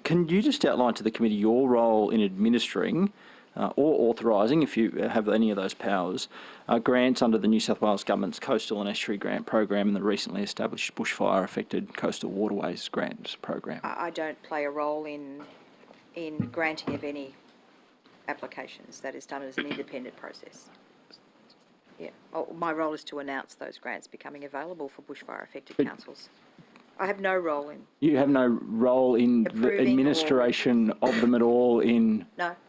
can you just outline to the committee your role in administering or authorising, if you have any of those powers, grants under the New South Wales Government's Coastal and Estuary Grant Program and the recently established bushfire-affected coastal waterways grants program? I don't play a role in granting of any applications. That is done as an independent process. Yeah. My role is to announce those grants becoming available for bushfire-affected councils. I have no role in... You have no role in the administration of them at all, in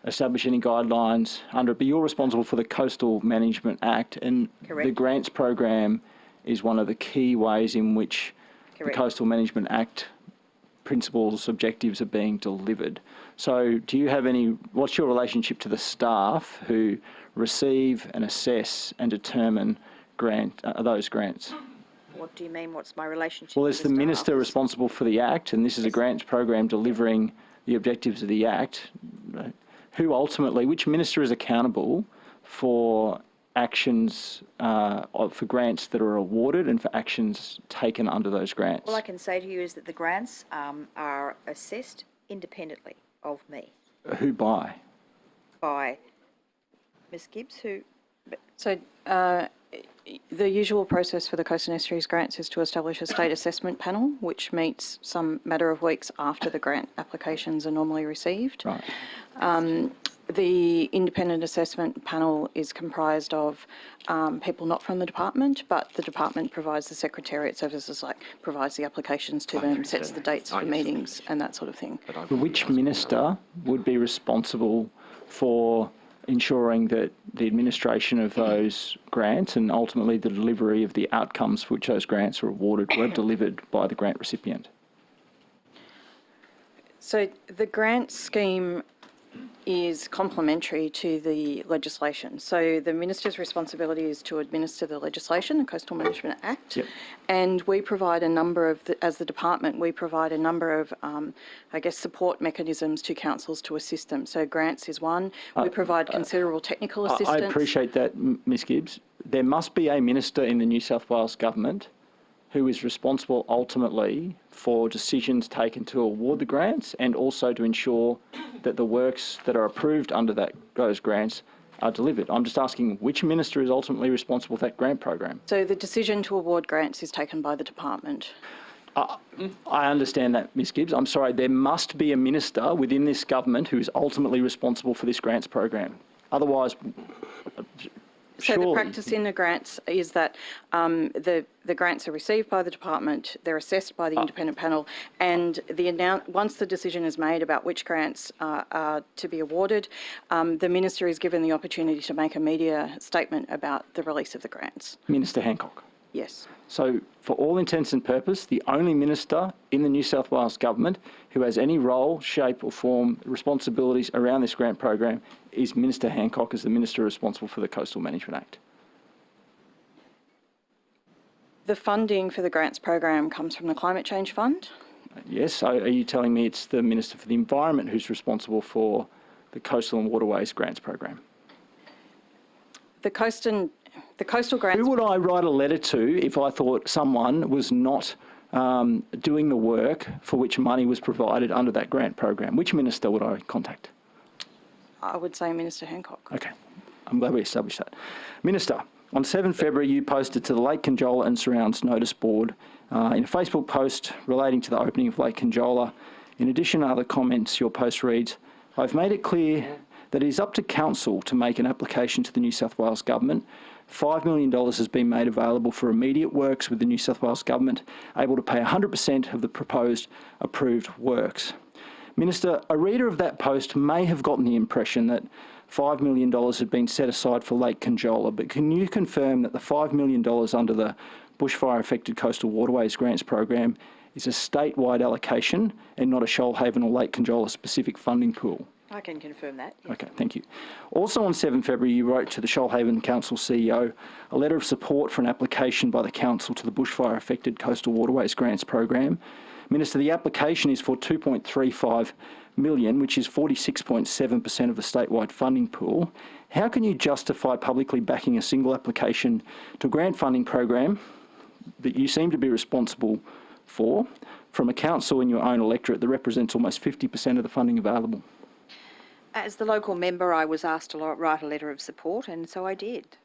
establishing any guidelines under it, but you're responsible for the Coastal Management Act, and the grants program is one of the key ways in which the Coastal Management Act principles, objectives are being delivered. So do you have any... What's your relationship to the staff who receive and assess and determine those grants? What do you mean, what's my relationship Well, there's the Minister responsible for the Act, and this is a grants program delivering the objectives of the Act. Who ultimately, which Minister is accountable for actions, for grants that are awarded and for actions taken under those grants? All I can say to you is that the grants are assessed independently of me. Who by? By Ms Gibbs, who... So the usual process for the Coast and Estuaries grants is to establish a state assessment panel, which meets some matter of weeks after the grant applications are normally received. Right. The independent assessment panel is comprised of people not from the department, but the department provides the secretariat services, like provides the applications to them, sets the dates for meetings and that sort of thing. Which minister would be responsible for ensuring that the administration of those grants and ultimately the delivery of the outcomes for which those grants are awarded were delivered by the grant recipient? So the grant scheme is complementary to the legislation. So the Minister's responsibility is to administer the legislation, the Coastal Management Act, and we provide a number of, as the department, we provide a number of, support mechanisms to councils to assist them. So grants is one. We provide considerable technical assistance. I appreciate that, Ms Gibbs. There must be a minister in the New South Wales Government who is responsible ultimately for decisions taken to award the grants and also to ensure that the works that are approved under those grants are delivered. I'm just asking which minister is ultimately responsible for that grant program? So the decision to award grants is taken by the department. I understand that, Ms Gibbs. I'm sorry, there must be a minister within this government who is ultimately responsible for this grants program. Otherwise... So the practice in the grants is that the grants are received by the department, they're assessed by the independent panel, and once the decision is made about which grants are to be awarded, the Minister is given the opportunity to make a media statement about the release of the grants. Minister Hancock? Yes. So for all intents and purposes, the only minister in the New South Wales Government who has any role, shape or form, responsibilities around this grant program is Minister Hancock as the Minister responsible for the Coastal Management Act. The funding for the grants program comes from the Climate Change Fund. Yes, so are you telling me it's the Minister for the Environment who's responsible for the Coastal and Waterways grants program? The coastal grants... Who would I write a letter to if I thought someone was not doing the work for which money was provided under that grant program? Which minister would I contact? I would say Minister Hancock. Okay, I'm glad we established that. Minister, on 7 February you posted to the Lake Conjola and Surrounds notice board in a Facebook post relating to the opening of Lake Conjola. In addition to other comments, your post reads, "I've made it clear that it is up to Council to make an application to the New South Wales Government. $5 million has been made available for immediate works with the New South Wales Government, able to pay 100% of the proposed approved works." Minister, a reader of that post may have gotten the impression that $5 million had been set aside for Lake Conjola, but can you confirm that the $5 million under the Bushfire Affected Coastal Waterways Grants Program is a statewide allocation and not a Shoalhaven or Lake Conjola specific funding pool? I can confirm that. Yes. Okay, thank you. Also on 7 February, you wrote to the Shoalhaven Council CEO a letter of support for an application by the Council to the Bushfire Affected Coastal Waterways Grants Program. Minister, the application is for $2.35 million, which is 46.7% of the statewide funding pool. How can you justify publicly backing a single application to a grant funding program that you seem to be responsible for from a council in your own electorate that represents almost 50% of the funding available? As the local member, I was asked to write a letter of support, and so I did.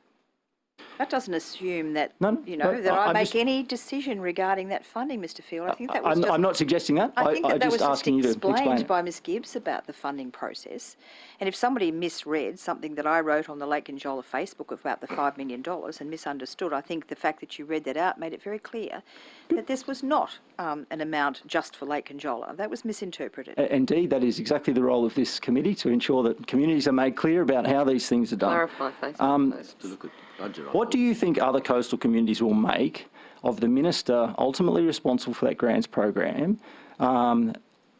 That doesn't assume that, that I make any decision regarding that funding, Mr. Field. I think that was I'm not suggesting that. I think that was just asking you to explain explained it. by Ms Gibbs about the funding process. And if somebody misread something that I wrote on the Lake Conjola Facebook about the $5 million and misunderstood, I think the fact that you read that out made it very clear that this was not an amount just for Lake Conjola. That was misinterpreted. Indeed, that is exactly the role of this committee, to ensure that communities are made clear about how these things are done. Clarify Facebook posts. To look at the budget. What do you think other coastal communities will make of the minister ultimately responsible for that grants program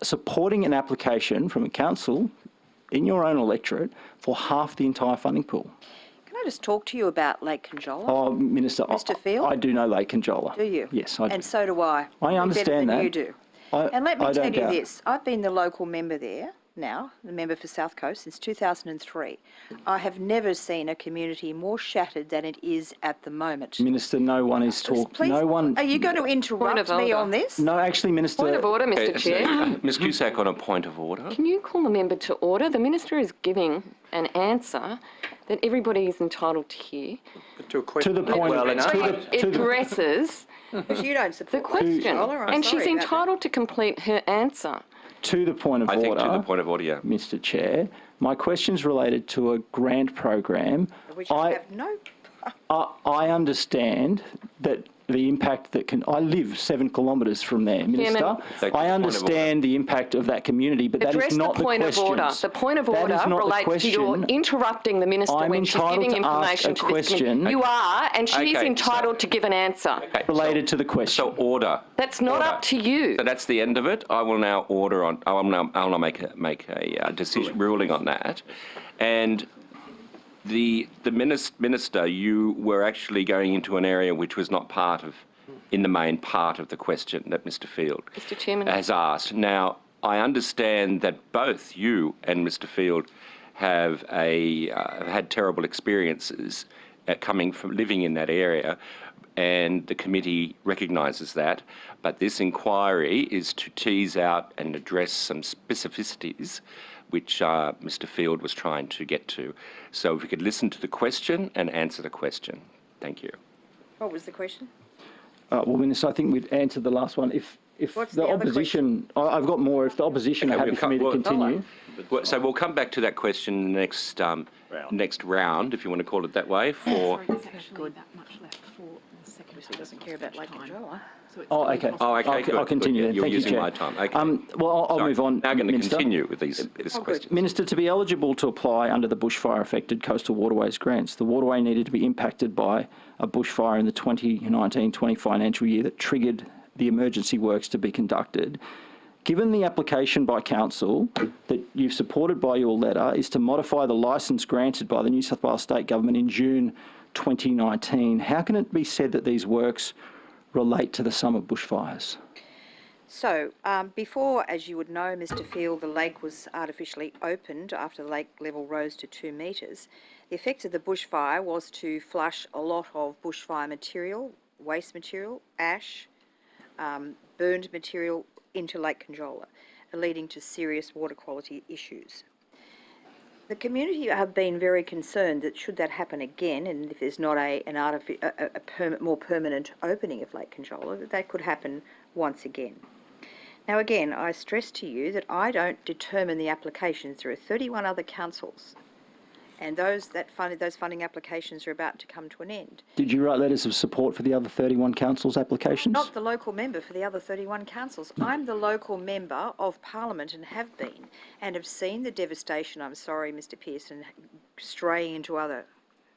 supporting an application from a council in your own electorate for half the entire funding pool? Can I just talk to you about Lake Conjola? Oh, Minister, Mr. Field? I do know Lake Conjola. Do you? Yes, I do. And so do I. I understand better than that. you do. And let me tell you this. I've been the local member there now, the member for South Coast, since 2003. I have never seen a community more shattered than it is at the moment. Minister, no one is talking. Please, No one. are you going to interrupt me on this? No, actually, Minister. Point of order, Mr. Chair. Ms Cusack on a point of order. Can you call the member to order? The minister is giving an answer that everybody is entitled to hear. To the point. Well, it's It addresses Because you don't the support Lake question, Conjola, I'm and she's sorry about that. entitled to complete her answer. To the point of I think order. to the point of order, yeah. Mr. Chair, my question's related to a grant program. Which I have no... I understand that the impact that can. I live 7 kilometres from there, Minister. Take the I point of understand the impact of that community, but that Address is not the point of order. questions. The point of That order is not the relates to your question. interrupting the minister I'm when she's entitled giving to ask information a to this question. committee. You are, and she's Okay, entitled to give an answer. Okay, Related to the question. So order. That's not Order. up to you. So that's the end of it. I will now order on. I will now make a decision ruling on that, and the minister, you were actually going into an area which was not part of, in the main part of the question that Mr. Field Mr. Chairman. has asked. Now, I understand that both you and Mr. Field have had terrible experiences coming from living in that area, and the committee recognises that. But this inquiry is to tease out and address some specificities which Mr. Field was trying to get to. So if we could listen to the question and answer the question. Thank you. What was the question? Well, Minister, I think we've answered the last one. If What's the the other opposition, I've got more. If the opposition are Okay, happy we'll for me to come- continue. So we'll come back to that question in the next round, if you want to call it that way, for... There's actually that much left for the second Obviously doesn't care about Lake Conjola. Oh, okay. Oh, okay, good. I'll continue then. You're Thank you, using Chair. my time. Okay. Well, I'll Sorry. move on. Now going to Minister. continue with this question. Minister, to be eligible to apply under the bushfire-affected coastal waterways grants, the waterway needed to be impacted by a bushfire in the 2019-20 financial year that triggered the emergency works to be conducted. Given the application by Council that you've supported by your letter is to modify the licence granted by the New South Wales State Government in June 2019, how can it be said that these works relate to the summer bushfires? So, before, as you would know, Mr. Field, the lake was artificially opened after the lake level rose to 2 metres. The effect of the bushfire was to flush a lot of bushfire material, waste material, ash, burned material into Lake Conjola, leading to serious water quality issues. The community have been very concerned that should that happen again, and if there's not a more permanent opening of Lake Conjola, that could happen once again. Now again, I stress to you that I don't determine the applications. There are 31 other councils, and those funding applications are about to come to an end. Did you write letters of support for the other 31 councils' applications? Not the local member for the other 31 councils. I'm the local member of Parliament and have been, and have seen the devastation. I'm sorry, Mr. Pearson, straying into other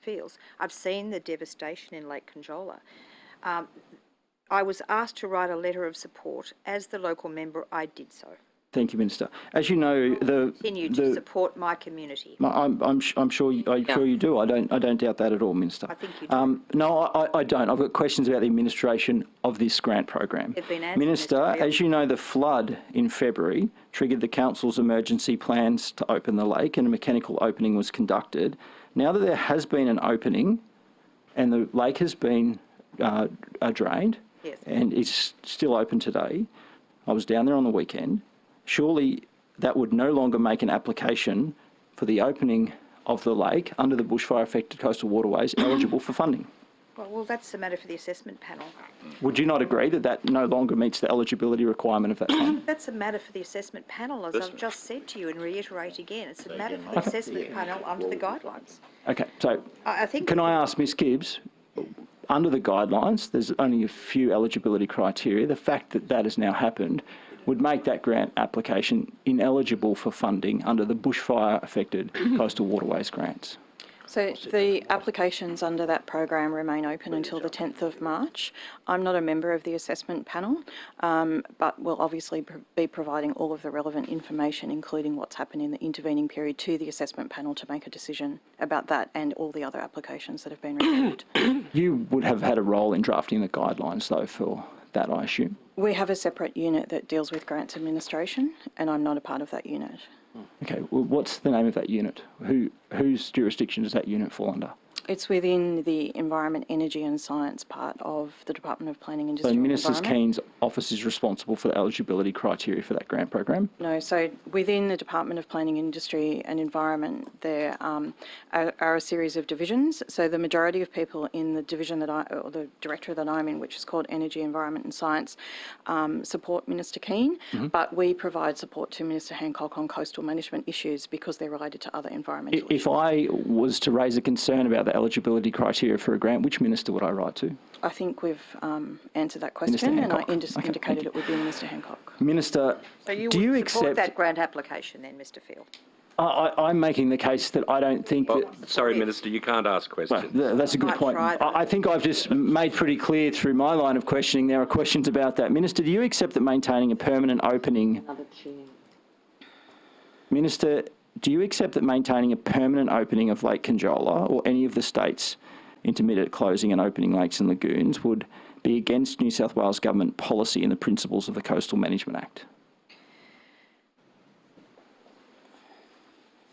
fields. I've seen the devastation in Lake Conjola. I was asked to write a letter of support. As the local member, I did so. Thank you, Minister. As you know, Continue to support my community. I'm sure you do. I don't doubt that at all, Minister. I think you do. No, I don't. I've got questions about the administration of this grant program. They've been answered, Minister, Mr. Field. as you know, the flood in February triggered the council's emergency plans to open the lake, and a mechanical opening was conducted. Now that there has been an opening, and the lake has been drained, Yes. and is still open today, I was down there on the weekend. Surely that would no longer make an application for the opening of the lake under the bushfire-affected coastal waterways eligible for funding. Well, that's a matter for the assessment panel. Would you not agree that that no longer meets the eligibility requirement of that fund? That's a matter for the assessment panel, as I've just said to you and reiterate again. It's a matter for the assessment panel under the guidelines. Okay, so I think. can I ask Ms Gibbs, under the guidelines, there's only a few eligibility criteria. The fact that that has now happened would make that grant application ineligible for funding under the bushfire-affected coastal waterways grants. So the applications under that program remain open until the 10th of March. I'm not a member of the assessment panel, but will obviously be providing all of the relevant information, including what's happened in the intervening period, to the assessment panel to make a decision about that and all the other applications that have been received. You would have had a role in drafting the guidelines, though, for that, I assume. We have a separate unit that deals with grants administration, and I'm not a part of that unit. Okay, well, what's the name of that unit? Whose jurisdiction does that unit fall under? It's within the Environment, Energy and Science part of the Department of Planning, Industry So and Minister Environment. Keen's office is responsible for the eligibility criteria for that grant program? No, so within the Department of Planning, Industry and Environment, there are a series of divisions. So the majority of people in the division or the directorate that I'm in, which is called Energy, Environment and Science, support Minister Keen, but we provide support to Minister Hancock on coastal management issues because they're related to other environmental issues. If I was to raise a concern about the eligibility criteria for a grant, which minister would I write to? I think we've answered that question, Minister and I Hancock. Okay, thank indicated you. it would be Minister Hancock. Minister, So you do you would support accept... that grant application then, Mr Field? I'm making the case that I don't think Well, that... sorry, Minister, you can't ask questions. Well, that's a good Might point. try that. I think I've just made pretty clear through my line of questioning there are questions about that. Minister, do you accept that maintaining a permanent opening... Minister, do you accept that maintaining a permanent opening of Lake Conjola or any of the state's intermittent closing and opening lakes and lagoons would be against New South Wales Government policy and the principles of the Coastal Management Act?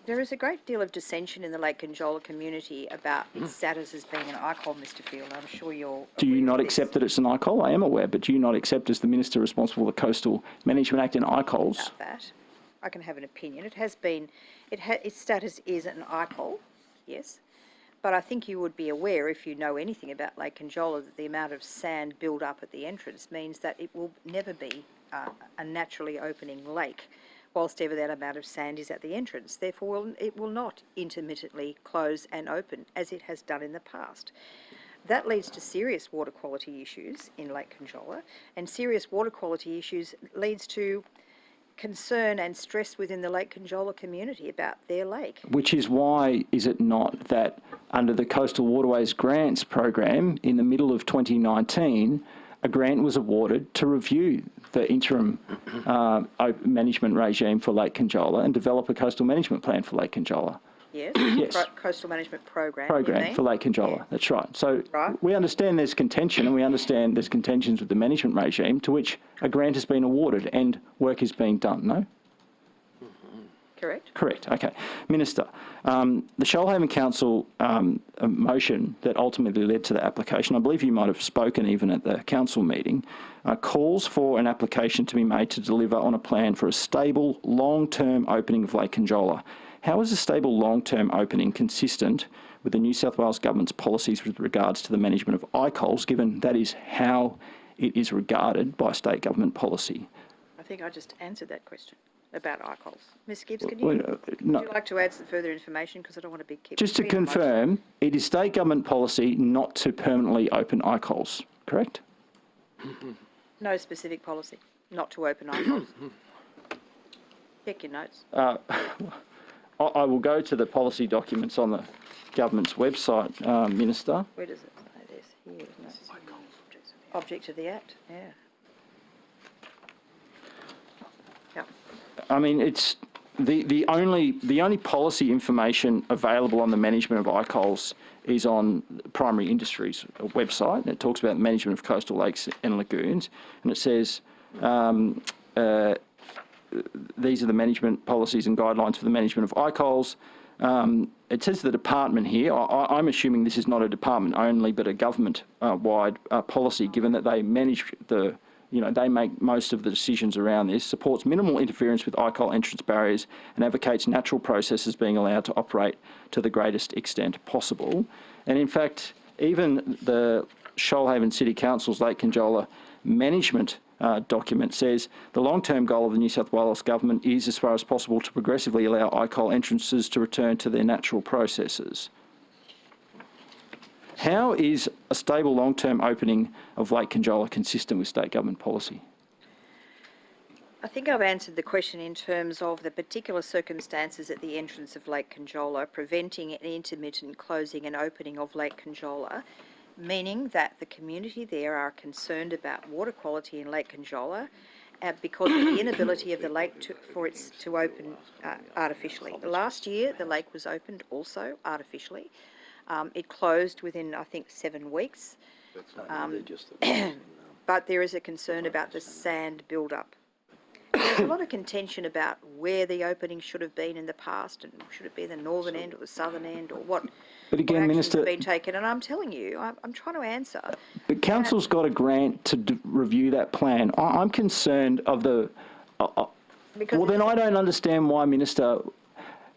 There is a great deal of dissension in the Lake Conjola community about its status as being an ICOL, Mr Field. I'm sure you're Do you aware not of this. accept that it's an ICOL? I am aware, but do you not accept as the Minister responsible for the Coastal Management Act and ICOLs? About that? I can have an opinion. It has been, its status is an ICOL, yes. But I think you would be aware, if you know anything about Lake Conjola, that the amount of sand build up at the entrance means that it will never be a naturally opening lake, whilst ever that amount of sand is at the entrance. Therefore, it will not intermittently close and open as it has done in the past. That leads to serious water quality issues in Lake Conjola, and serious water quality issues leads to concern and stress within the Lake Conjola community about their lake. Which is why, is it not, that under the Coastal Waterways Grants program in the middle of 2019, a grant was awarded to review the interim management regime for Lake Conjola and develop a coastal management plan for Lake Conjola. Yes? Yes. Coastal Management Program, you Program mean? for Lake Conjola, Yeah. that's right. So Right. we understand there's contention and we understand there's contentions with the management regime to which a grant has been awarded and work is being done, no? Correct? Correct, okay. Minister, the Shoalhaven Council a motion that ultimately led to the application, I believe you might have spoken even at the council meeting, calls for an application to be made to deliver on a plan for a stable, long-term opening of Lake Conjola. How is a stable, long-term opening consistent with the New South Wales Government's policies with regards to the management of ICOLs, given that is how it is regarded by state government policy? I think I just answered that question about ICOLs. Ms Gibbs, would no. you like to add some further information? Because I don't want to keep... Just to repeating myself. confirm, it is state government policy not to permanently open ICOLs, correct? No specific policy, not to open ICOLs. Check your notes. I will go to the policy documents on the government's website, Minister. Where does it say this? Here, isn't it? Object of the Act, yeah. Yep. I mean, it's the only policy information available on the management of ICOLs is on Primary Industries website. And it talks about the management of coastal lakes and lagoons, and it says these are the management policies and guidelines for the management of ICOLs. It says the department here. I'm assuming this is not a department only, but a government-wide policy, given that they manage the they make most of the decisions around this, supports minimal interference with ICOL entrance barriers and advocates natural processes being allowed to operate to the greatest extent possible. And in fact, even the Shoalhaven City Council's Lake Conjola management document says the long-term goal of the New South Wales government is, as far as possible, to progressively allow ICOL entrances to return to their natural processes. How is a stable long-term opening of Lake Conjola consistent with state government policy? I think I've answered the question in terms of the particular circumstances at the entrance of Lake Conjola, preventing an intermittent closing and opening of Lake Conjola, meaning that the community there are concerned about water quality in Lake Conjola because of the inability of the lake to open artificially. Last year, the lake was opened also artificially. It closed within, I think, 7 weeks. But there is a concern about the sand build-up. There's a lot of contention about where the opening should have been in the past, and should it be the northern end or the southern end, or what. But again, what actions Minister, have been taken, and I'm telling you, I'm trying to answer. But council's got a grant to review that plan. I'm concerned of the. Because Well, then I don't understand why, Minister,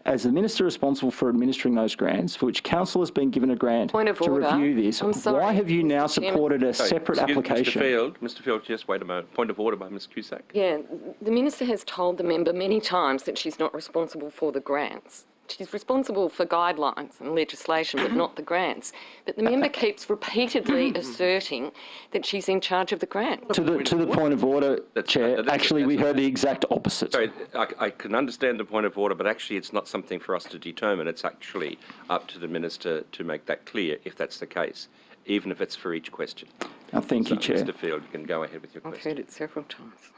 as the Minister responsible for administering those grants, for which council has been given a grant Point of to order. review this, I'm sorry, why have you now Mr. Chairman. supported a Sorry, separate excuse- application? Mr. Field, just wait a moment. Point of order by Ms Cusack. Yeah, the Minister has told the member many times that she's not responsible for the grants. She's responsible for guidelines and legislation, but not the grants. But the member keeps repeatedly asserting that she's in charge of the grant. To the point of order, Chair, that's- actually we that's- heard the exact opposite. Sorry, I can understand the point of order, but actually it's not something for us to determine. It's actually up to the Minister to make that clear, if that's the case, even if it's for each question. Thank you, Chair. Mr Field, you can go ahead with your I've question. heard it several times.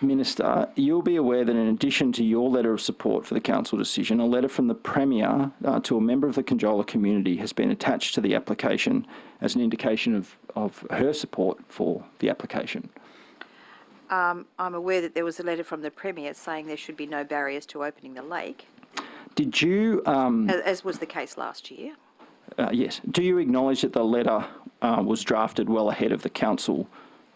Minister, you'll be aware that in addition to your letter of support for the council decision, a letter from the Premier to a member of the Conjola community has been attached to the application as an indication of her support for the application. I'm aware that there was a letter from the Premier saying there should be no barriers to opening the lake, Did you, as was the case last year. yes, do you acknowledge that the letter was drafted well ahead of the council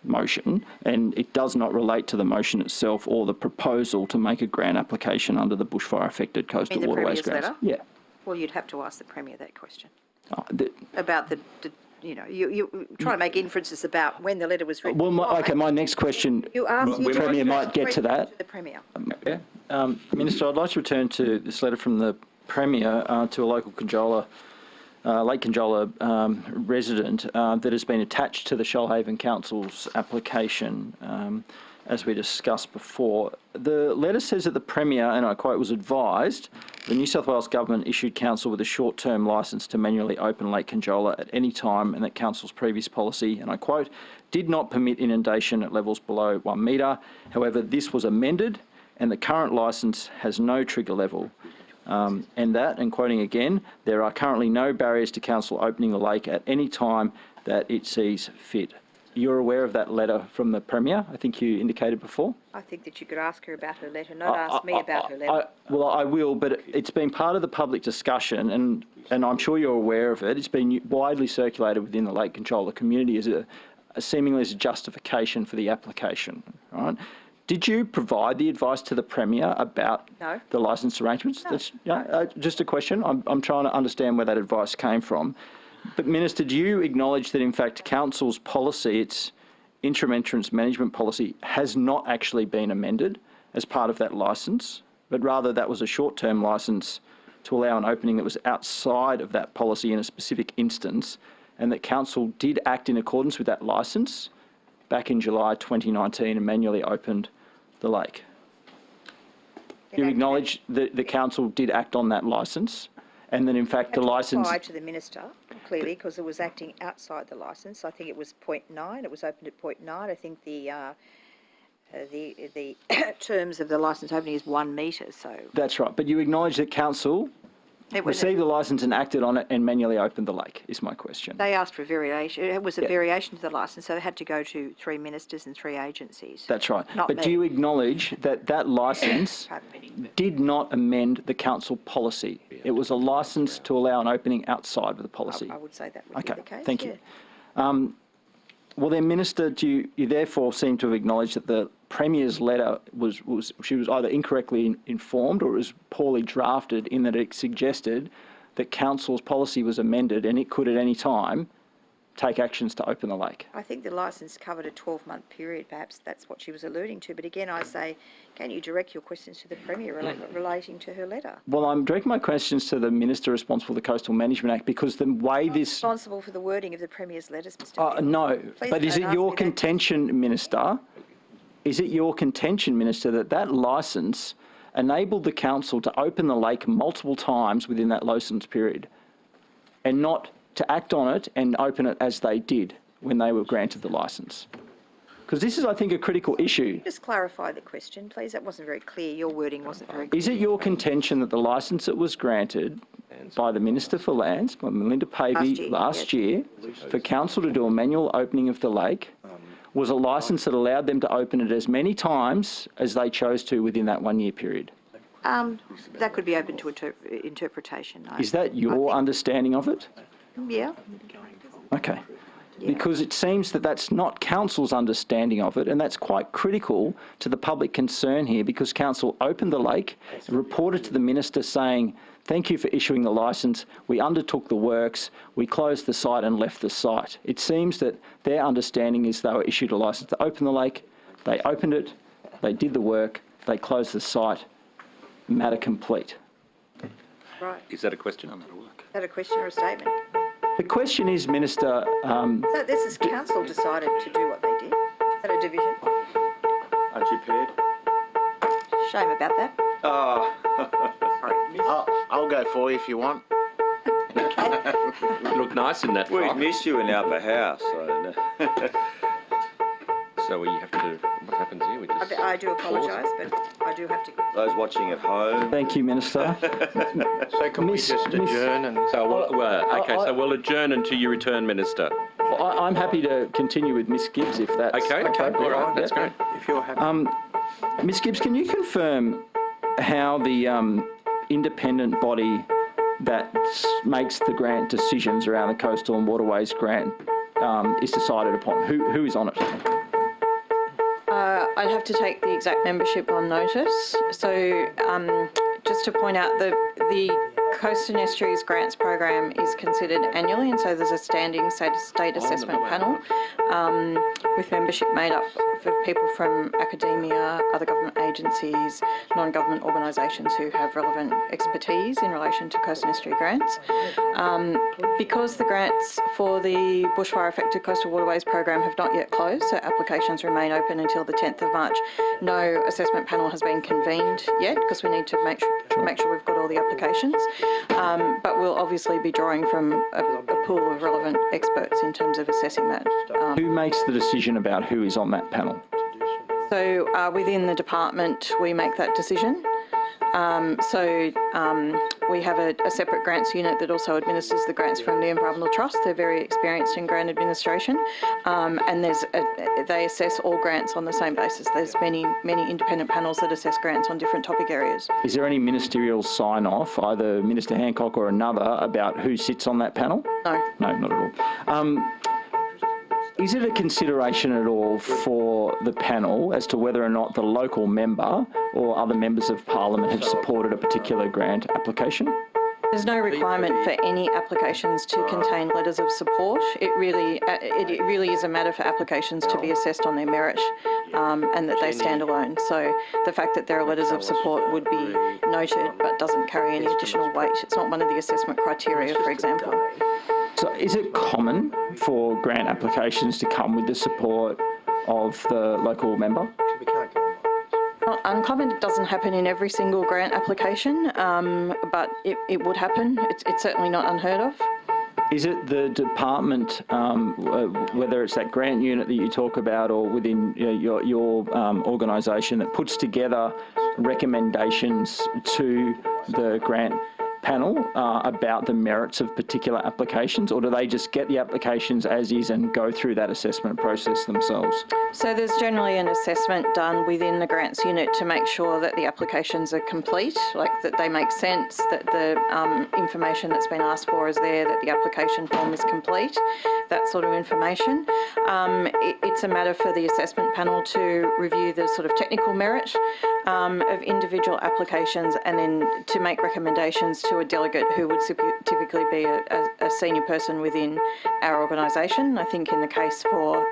motion, and it does not relate to the motion itself or the proposal to make a grant application under the bushfire affected coastal the waterways Premier's grants? letter? Yeah. Well, you'd have to ask the Premier that question The- about you trying to make inferences about when the letter was written. well, my next question, You asked the Premier might get to that. The Premier. Minister, I'd like to return to this letter from the Premier to a local Conjola, Lake Conjola resident that has been attached to the Shoalhaven Council's application, as we discussed before. The letter says that the Premier, and I quote, was advised the New South Wales Government issued Council with a short-term licence to manually open Lake Conjola at any time, and that Council's previous policy, and I quote, did not permit inundation at levels below 1 metre. However, this was amended, and the current licence has no trigger level. And quoting again, there are currently no barriers to council opening the lake at any time that it sees fit. You're aware of that letter from the Premier, I think you indicated before? I think that you could ask her about her letter, not ask me about her letter. Well, I will, but it's been part of the public discussion, and I'm sure you're aware of it. It's been widely circulated within the Lake Conjola community as seemingly as a justification for the application, right? Did you provide the advice to the Premier about No. the licence arrangements? No. That's just a question. I'm trying to understand where that advice came from. But Minister, do you acknowledge that in fact Council's policy, its interim entrance management policy, has not actually been amended as part of that licence, but rather that was a short-term licence to allow an opening that was outside of that policy in a specific instance, and that Council did act in accordance with that licence back in July 2019 and manually opened the lake? You acknowledge that the Council did act on that licence, and that in fact the licence... Applied to the Minister, clearly, because it was acting outside the licence. I think it was 0.9, it was opened at 0.9. I think the terms of the licence opening is 1 metre, so... That's right, but you acknowledge that Council It was received the licence and acted on it and manually opened the lake, is my question. They asked for a variation. It was a Yeah. variation to the licence, so they had to go to 3 ministers and 3 agencies. That's right. Not But me. do you acknowledge that that licence Pardon me. did not amend the council policy? It was a licence to allow an opening outside of the policy. I would say that would Okay, be the case. thank you. yeah. Well, then, Minister, you therefore seem to have acknowledged that the Premier's letter she was either incorrectly informed or it was poorly drafted in that it suggested that Council's policy was amended and it could at any time take actions to open the lake. I think the licence covered a 12-month period, perhaps that's what she was alluding to. But again, I say, can you direct your questions to the Premier relating to her letter? Well, I'm directing my questions to the Minister responsible for the Coastal Management Act because the way this... Responsible for the wording of the Premier's letters, Mr. Field. No, Please but is don't it ask your me that. contention, Minister, that licence enabled the Council to open the lake multiple times within that licence period and not to act on it and open it as they did when they were granted the licence? Because this is, I think, a critical issue. Just clarify the question, please. That wasn't very clear. Your wording wasn't very clear. Is it your contention that the licence that was granted by the Minister for Lands, by Melinda Pavey, last year for Council to do a manual opening of the lake was a licence that allowed them to open it as many times as they chose to within that 1 year period? That could be open to interpretation. Is that your understanding of it? Yeah. Okay. Because it seems that that's not Council's understanding of it, and that's quite critical to the public concern here because Council opened the lake, reported to the Minister saying, thank you for issuing the licence, we undertook the works, we closed the site and left the site. It seems that their understanding is they were issued a licence to open the lake, they opened it, they did the work, they closed the site, matter complete. Right. Is that a question? Is that a question or a statement? The question is, Minister, So this is Council decided to do what they did. Is that a division? Aren't you paired? Shame about that. Sorry. I'll go for you if you want. You look nice in that We'd frock. miss you in the upper house. So we have to... What happens here? We just... I do apologise, but I do have to. Those watching at home. thank you, Minister. So can we Miss- just Miss- adjourn and... So, so we'll adjourn until you return, Minister. I'm happy to continue with Miss Gibbs if that's Okay, all right, that's great. If you're happy. Ms Gibbs, can you confirm how the independent body that makes the grant decisions around the Coastal and Waterways grant is decided upon? Who is on it? I'd have to take the exact membership on notice. So just to point out, the Coast and Estuaries Grants Program is considered annually, and so there's a standing state assessment panel with membership made up of people from academia, other government agencies, non-government organisations who have relevant expertise in relation to Coast and Estuary grants. Because the grants for the bushfire affected coastal waterways program have not yet closed, so applications remain open until the 10th of March, no assessment panel has been convened yet because we need to make sure we've got all the applications. But we'll obviously be drawing from a pool of relevant experts in terms of assessing that. Who makes the decision about who is on that panel? So within the department, we make that decision. We have a separate grants unit that also administers the grants from the Environmental Trust. They're very experienced in grant administration, and they assess all grants on the same basis. There's many independent panels that assess grants on different topic areas. Is there any ministerial sign-off, either Minister Hancock or another, about who sits on that panel? No. No, not at all. Is it a consideration at all for the panel as to whether or not the local member or other members of Parliament have supported a particular grant application? There's no requirement for any applications to contain letters of support. It really is a matter for applications to be assessed on their merit and that they stand alone. So the fact that there are letters of support would be noted but doesn't carry any additional weight. It's not one of the assessment criteria, for example. So is it common for grant applications to come with the support of the local member? Not uncommon. It doesn't happen in every single grant application, but it would happen. It's certainly not unheard of. Is it the department, whether it's that grant unit that you talk about or within your organisation, that puts together recommendations to the grant panel about the merits of particular applications, or do they just get the applications as is and go through that assessment process themselves? So there's generally an assessment done within the grants unit to make sure that the applications are complete, like that they make sense, that the information that's been asked for is there, that the application form is complete, that sort of information. It's a matter for the assessment panel to review the sort of technical merit of individual applications and then to make recommendations to a delegate who would typically be a senior person within our organisation. I think in the case for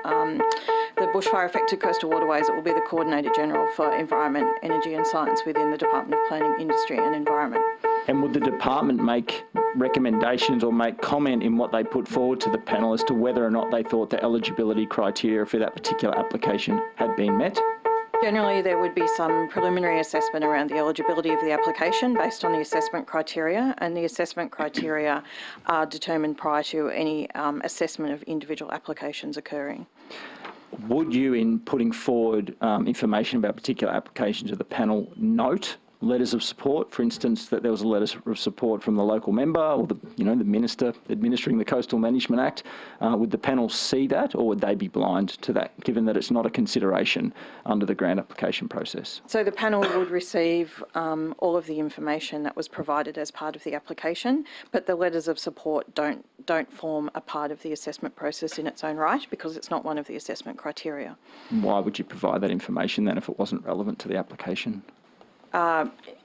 the bushfire affected coastal waterways, it will be the Coordinator General for Environment, Energy and Science within the Department of Planning, Industry and Environment. And would the department make recommendations or make comment in what they put forward to the panel as to whether or not they thought the eligibility criteria for that particular application had been met? Generally, there would be some preliminary assessment around the eligibility of the application based on the assessment criteria, and the assessment criteria are determined prior to any assessment of individual applications occurring. Would you, in putting forward information about particular applications to the panel, note letters of support, for instance, that there was a letter of support from the local member or the minister administering the Coastal Management Act? Would the panel see that, or would they be blind to that, given that it's not a consideration under the grant application process? So the panel would receive all of the information that was provided as part of the application, but the letters of support don't form a part of the assessment process in its own right because it's not one of the assessment criteria. Why would you provide that information then if it wasn't relevant to the application?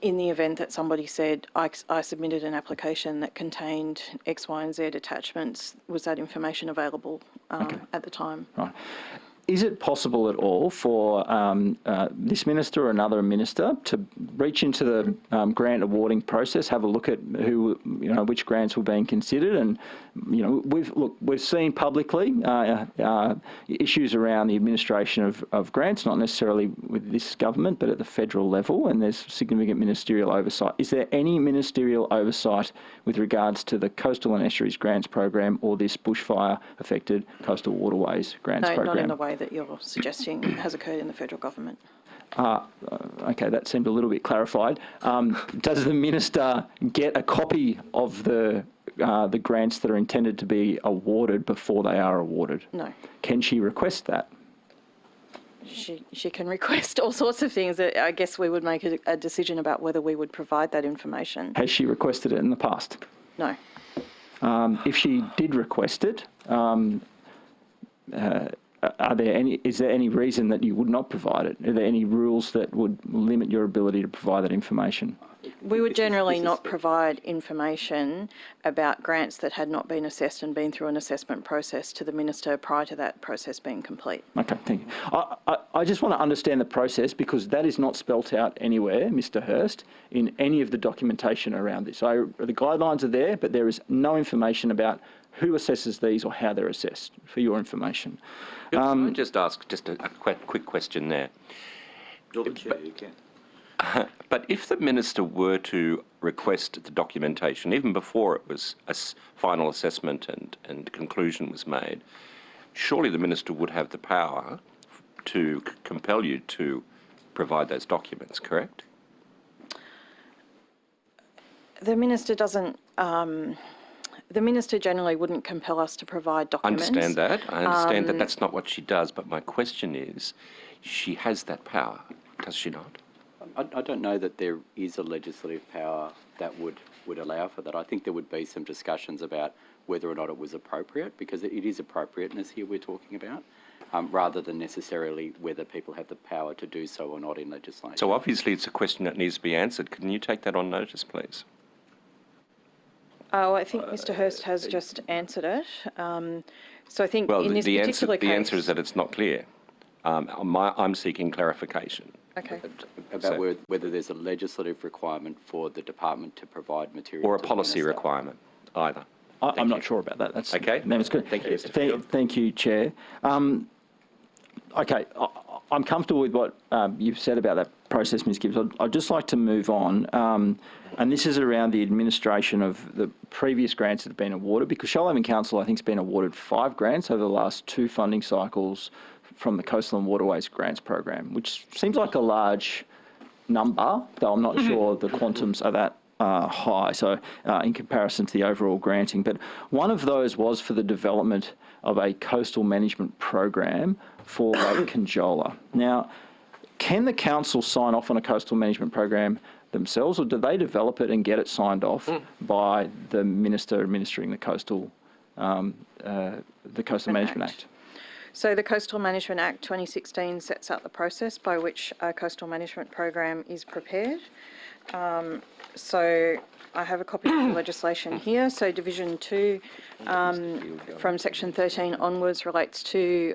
In the event that somebody said, I submitted an application that contained X, Y and Z attachments, was that information available at the time? Right. Is it possible at all for this minister or another minister to reach into the grant awarding process, have a look at which grants were being considered, and we've seen publicly issues around the administration of grants, not necessarily with this government, but at the federal level, and there's significant ministerial oversight. Is there any ministerial oversight with regards to the Coastal and Estuaries Grants Program or this bushfire affected coastal waterways grants program? No, not in the way that you're suggesting has occurred in the federal government. Okay, that seemed a little bit clarified. Does the minister get a copy of the grants that are intended to be awarded before they are awarded? No. Can she request that? She can request all sorts of things. I guess we would make a decision about whether we would provide that information. Has she requested it in the past? No. If she did request it, is there any reason that you would not provide it? Are there any rules that would limit your ability to provide that information? We would generally not provide information about grants that had not been assessed and been through an assessment process to the minister prior to that process being complete. Okay, thank you. I just want to understand the process because that is not spelt out anywhere, Mr. Hurst, in any of the documentation around this. So the guidelines are there, but there is no information about who assesses these or how they're assessed, for your information. Can I just ask a quick question there? You're the chair, you can. But if the minister were to request the documentation, even before it was a final assessment and conclusion was made, surely the minister would have the power to compel you to provide those documents, correct? The minister doesn't. The minister generally wouldn't compel us to provide documents. I understand that that's not what she does, but my question is, she has that power, does she not? I don't know that there is a legislative power that would allow for that. I think there would be some discussions about whether or not it was appropriate, because it is appropriateness here we're talking about, rather than necessarily whether people have the power to do so or not in legislation. So obviously it's a question that needs to be answered. Can you take that on notice, please? Oh, I think Mr. Hurst has just answered it. So I think in this particular case... the answer is that it's not clear. I'm seeking clarification. Okay. About whether there's a legislative requirement for the department to provide material. Or a to policy minister. requirement, either. I'm not sure about that. That's okay. That's good. Thank you, Mr. Field. Thank you, Chair. Okay, I'm comfortable with what you've said about that process, Ms. Gibbs. I'd just like to move on, and this is around the administration of the previous grants that have been awarded, because Shoalhaven Council, I think, has been awarded 5 grants over the last 2 funding cycles from the Coastal and Waterways Grants Program, which seems like a large number, though I'm not sure the quantums are that high, so in comparison to the overall granting. But one of those was for the development of a coastal management program for Lake Conjola. Now, can the council sign off on a coastal management program themselves, or do they develop it and get it signed off by the minister administering the Coastal Management Act? So the Coastal Management Act 2016 sets out the process by which a coastal management program is prepared. So I have a copy of the legislation here. So Division 2 from Section 13 onwards relates to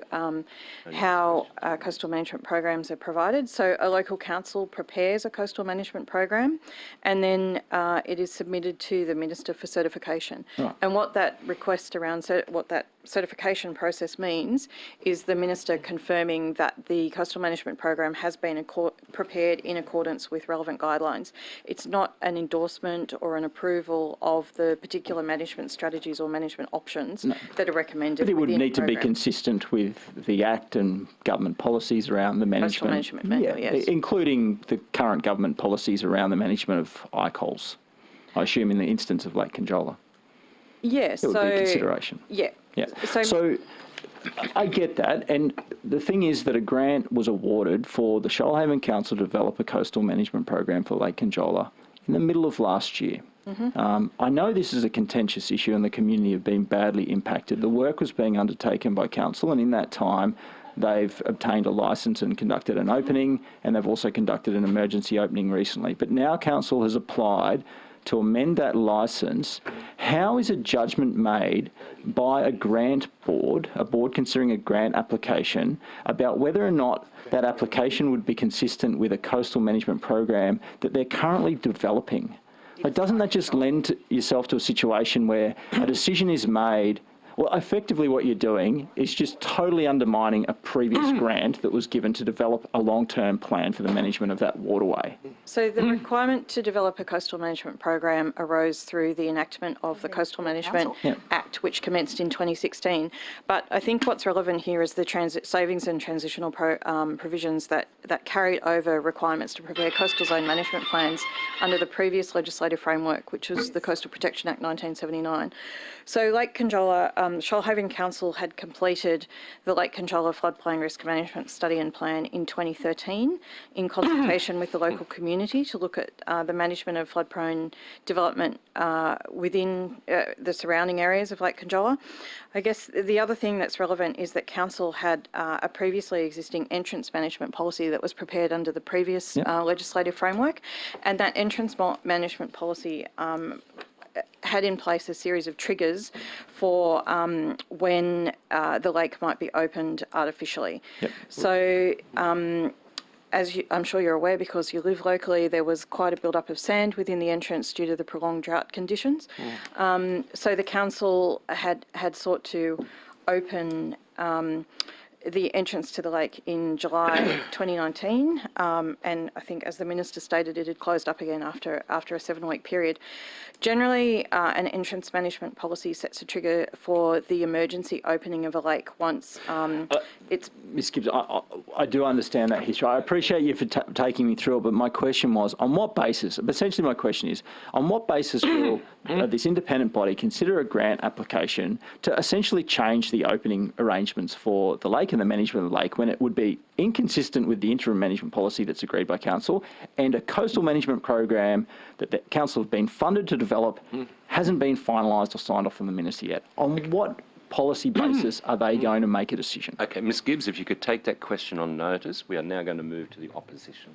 how coastal management programs are provided. So a local council prepares a coastal management program, and then it is submitted to the Minister for certification. Right. And what that request around, what that certification process means is the Minister confirming that the coastal management program has been prepared in accordance with relevant guidelines. It's not an endorsement or an approval of the particular management strategies or management options that are recommended. But it would within need to be program. consistent with the Act and government policies around the management. Coastal management manual, yes. Including the current government policies around the management of ICOLs, I assume in the instance of Lake Conjola. Yes. It would be a consideration. Yeah. Yeah. So I get that, and the thing is that a grant was awarded for the Shoalhaven Council to develop a coastal management program for Lake Conjola in the middle of last year. I know this is a contentious issue and the community have been badly impacted. The work was being undertaken by council, and in that time they've obtained a licence and conducted an opening, and they've also conducted an emergency opening recently. But now council has applied to amend that licence. How is a judgment made by a grant board, a board considering a grant application, about whether or not that application would be consistent with a coastal management program that they're currently developing? Like, doesn't that just lend yourself to a situation where a decision is made? Well, effectively what you're doing is just totally undermining a previous grant that was given to develop a long-term plan for the management of that waterway. So the requirement to develop a coastal management program arose through the enactment of the Coastal Management Act, which commenced in 2016. But I think what's relevant here is the savings and transitional provisions that carried over requirements to prepare coastal zone management plans under the previous legislative framework, which was the Coastal Protection Act 1979. So Lake Conjola, Shoalhaven Council had completed the Lake Conjola Floodplain Risk Management Study and Plan in 2013 in consultation with the local community to look at the management of flood-prone development within the surrounding areas of Lake Conjola. I guess the other thing that's relevant is that Council had a previously existing entrance management policy that was prepared under the previous legislative framework, and that entrance management policy had in place a series of triggers for when the lake might be opened artificially. So as I'm sure you're aware, because you live locally, there was quite a build-up of sand within the entrance due to the prolonged drought conditions. So the council had sought to open the entrance to the lake in July 2019, and I think, as the Minister stated, it had closed up again after a 7-week period. Generally, an entrance management policy sets a trigger for the emergency opening of a lake once it's... Ms Gibbs, I do understand that history. I appreciate you for taking me through it, but my question was, on what basis, essentially my question is, on what basis will this independent body consider a grant application to essentially change the opening arrangements for the lake and the management of the lake when it would be inconsistent with the interim management policy that's agreed by council, and a coastal management program that the council has been funded to develop hasn't been finalised or signed off from the minister yet? On what policy basis are they going to make a decision? Okay, Ms Gibbs, if you could take that question on notice. We are now going to move to the opposition.